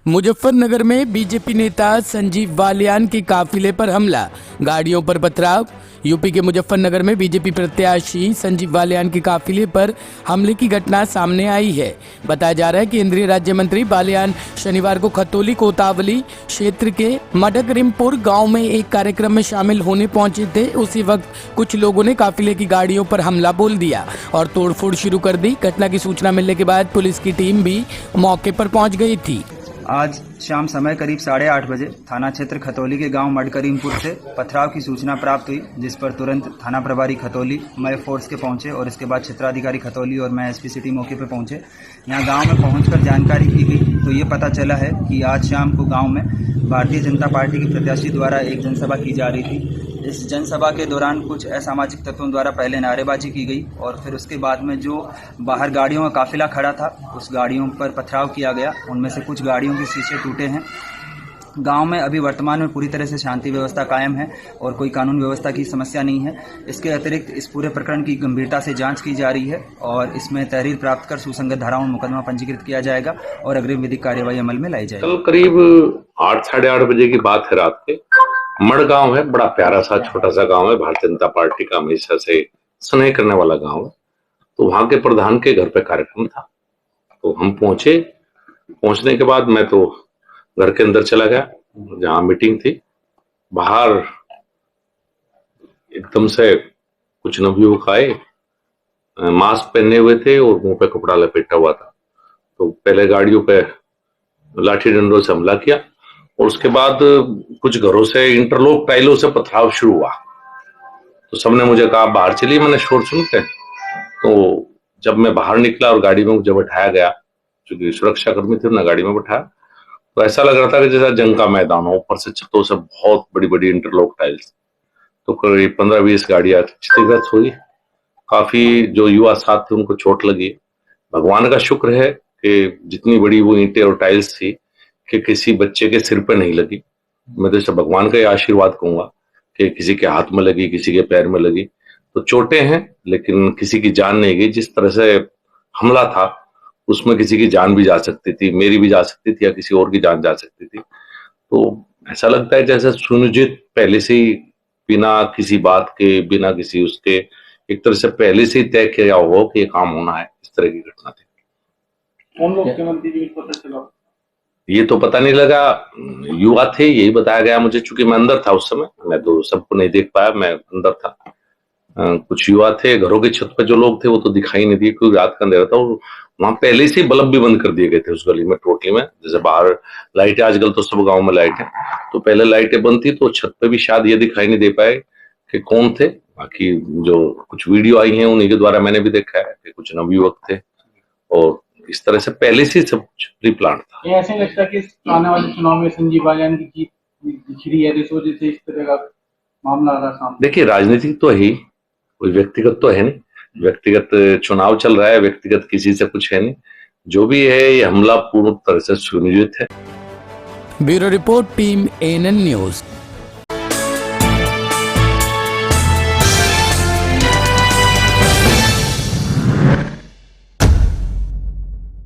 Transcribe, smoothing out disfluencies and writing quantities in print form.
मुजफ्फरनगर में बीजेपी नेता संजीव बालियान के काफिले पर हमला, गाड़ियों पर पथराव। यूपी के मुजफ्फरनगर में बीजेपी प्रत्याशी संजीव बालियान के काफिले पर हमले की घटना सामने आई है। बताया जा रहा है कि केंद्रीय राज्य मंत्री बालियान शनिवार को खतौली कोतावली क्षेत्र के मडकरिमपुर गांव में एक कार्यक्रम में शामिल होने पहुंचे थे। उसी वक्त कुछ लोगों ने काफिले की गाड़ियों पर हमला बोल दिया और तोड़फोड़ शुरू कर दी। घटना की सूचना मिलने के बाद पुलिस की टीम भी मौके पर पहुंच गई थी। आज शाम समय करीब 8:30 बजे थाना क्षेत्र खतौली के गांव मडकरीमपुर से पथराव की सूचना प्राप्त हुई, जिस पर तुरंत थाना प्रभारी खतौली मैं फोर्स के पहुंचे और इसके बाद क्षेत्राधिकारी खतौली और मैं एसपी सिटी मौके पर पहुंचे। यहां गांव में पहुंचकर जानकारी की गई तो ये पता चला है कि आज शाम को गांव में भारतीय जनता पार्टी के प्रत्याशी द्वारा एक जनसभा की जा रही थी। इस जनसभा के दौरान कुछ असामाजिक तत्वों द्वारा पहले नारेबाजी की गई और फिर उसके बाद में जो बाहर गाड़ियों का काफिला खड़ा था उस गाड़ियों पर पथराव किया गया। उनमें से कुछ गाड़ियों के शीशे टूटे हैं। गांव में अभी वर्तमान में पूरी तरह से शांति व्यवस्था कायम है और कोई कानून व्यवस्था की समस्या नहीं है। इसके अतिरिक्त इस पूरे प्रकरण की गंभीरता से जांच की जा रही है और इसमें तहरीर प्राप्त कर सुसंगत धाराओं में मुकदमा पंजीकृत किया जाएगा और अग्रिम विधिक कार्यवाही अमल में लाई जाएगी। कल करीब 8 साढ़े 8 बजे की बात है। रात के मड़ गांव है, बड़ा प्यारा सा छोटा सा गांव है, भारतीय जनता पार्टी का हमेशा से स्नेह करने वाला गांव है। तो वहां के प्रधान के घर पे कार्यक्रम था तो हम पहुंचे। पहुंचने के बाद मैं तो घर के अंदर चला गया जहां मीटिंग थी। बाहर एकदम से कुछ नवयुवक आए, मास्क पहने हुए थे और मुंह पे कपड़ा लपेटा हुआ था। तो पहले गाड़ियों पे लाठी डंडों से हमला किया और उसके बाद कुछ घरों से इंटरलॉक टाइलों से पथराव शुरू हुआ। तो सबने मुझे कहा बाहर चलिए, मैंने शोर सुन के। तो जब मैं बाहर निकला और गाड़ी में मुझे बैठाया गया, क्योंकि सुरक्षा कर्मी थे, ना गाड़ी में बैठाया, तो ऐसा लग रहा था कि जैसा जंग का मैदान हो। ऊपर से छतों से बहुत बड़ी बड़ी इंटरलॉक टाइल्स। तो करीब 15-20 गाड़ियां क्षतिग्रस्त हुई। काफी जो युवा साथ थे उनको चोट लगी। भगवान का शुक्र है कि जितनी बड़ी वो ईंटें और टाइल्स थी कि किसी बच्चे के सिर पे नहीं लगी। मैं तो इसे भगवान का ही आशीर्वाद कहूंगा कि किसी के हाथ में लगी, किसी के पैर में लगी। तो चोटें हैं लेकिन किसी की जान नहीं गई। जिस तरह से हमला था उसमें किसी की जान भी जा सकती थी, मेरी भी जा सकती थी या किसी और की जान जा सकती थी। तो ऐसा लगता है जैसे सुनियोजित पहले से ही, बिना किसी बात के, बिना किसी उसके, एक तरह से पहले से ही तय किया हो कि ये काम होना है। इस तरह की घटना थी। कौन लोग थे मंत्री जी, पता चला? ये तो पता नहीं लगा, युवा थे यही बताया गया मुझे, चूंकि मैं अंदर था उस समय। मैं तो सबको नहीं देख पाया, मैं अंदर था। कुछ युवा थे। घरों की छत पे जो लोग थे वो तो दिखाई नहीं दिए क्योंकि रात का अंधेरा था और वहां पहले से ही बल्ब भी बंद कर दिए गए थे उस गली में, टोटली में। जैसे बाहर लाइटें, आजकल तो सब गाँव में लाइट है, तो पहले लाइटें बंद थी तो छत पे भी शायद ये दिखाई नहीं दे पाए कि कौन थे। बाकी जो कुछ वीडियो आई है उन्हीं के द्वारा मैंने भी देखा है कि कुछ नवयुवक थे और इस तरह से पहले से सब कुछ प्री प्लान था। ये ऐसे लगता है कि आने वाले चुनाव में संजीव बालियान की जीत दिख रही है, इस वजह से इस तरह का मामला आ रहा सामने। देखिए, राजनीति तो है ही, कोई व्यक्तिगत तो है नहीं। व्यक्तिगत चुनाव चल रहा है, व्यक्तिगत किसी से कुछ है नहीं। जो भी है ये हमला पूर्ण तरह से सुनियोजित है। Bureau report, team ANN news.